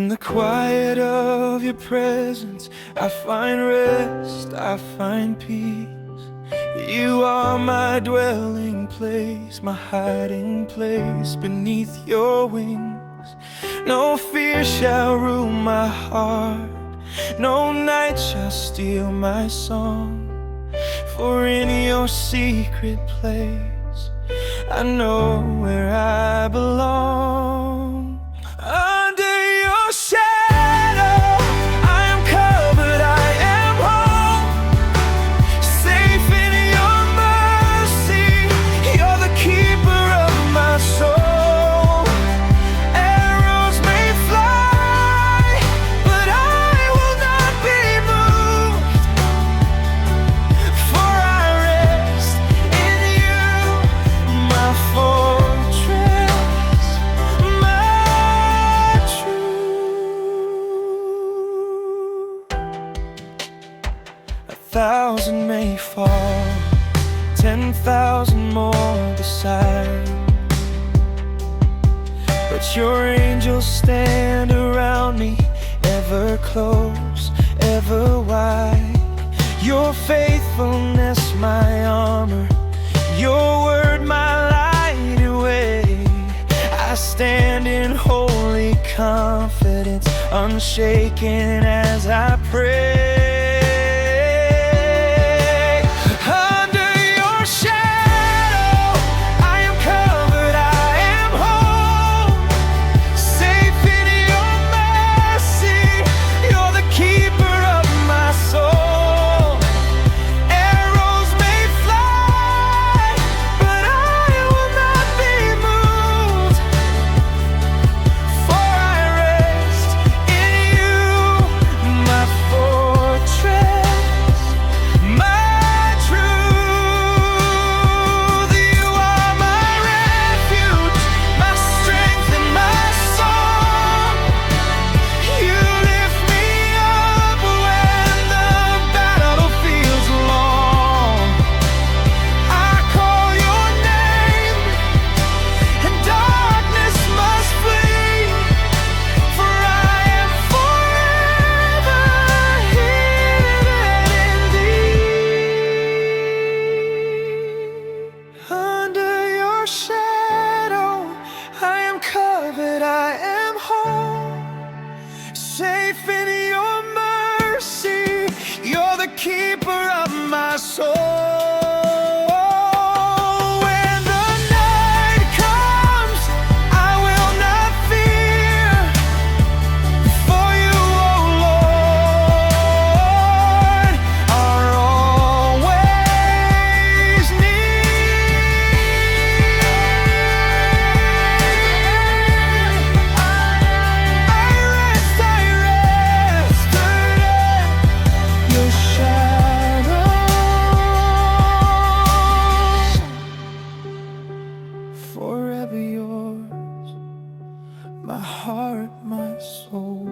In the quiet of your presence, I find rest, I find peace. You are my dwelling place, my hiding place beneath your wings. No fear shall rule my heart, no night shall steal my song. For in your secret place, I know where I belong. Under your shadow, I am covered, I am home. Safe in your mercy, you're the keeper of my soul. Arrows may fly, but I will not be moved. For I rest in you, my fortress, my truth. 1,000 may fall, 10,000 more beside, but your angels stand around me, ever close, ever wide. Your faithfulness my armor, your word my light away. I stand in holy confidence, unshaken as I pray. Under your shadow, I am covered, I am home. Safe in your mercy, you're the keeper of my soul. Arrows may fly, but I will not be moved. For I rest in you, my fortress, my truth. You are my refuge, my strength and my song. You lift me up when the battle feels long. I call your name and darkness must flee, for I am forever hidden in thee. Under your shadow, I am covered, I am home. Safe in your mercy, you're the keeper of my soul. When the night comes, I will not fear, for you, oh Lord, are always near. I rest under your shadow. Forever yours, my heart, my soul.